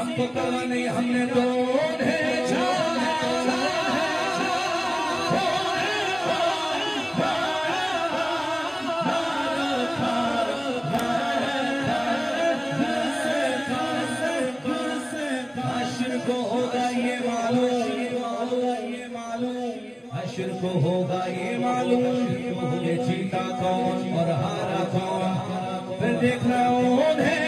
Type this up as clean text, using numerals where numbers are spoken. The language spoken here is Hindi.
हमको परवाह नहीं, हमने तो उन्हें जाना को होगा ये मालूम, हश्र को होगा ये मालूम, ये जीता कौन और हारा कौन, फिर देखना उन्हें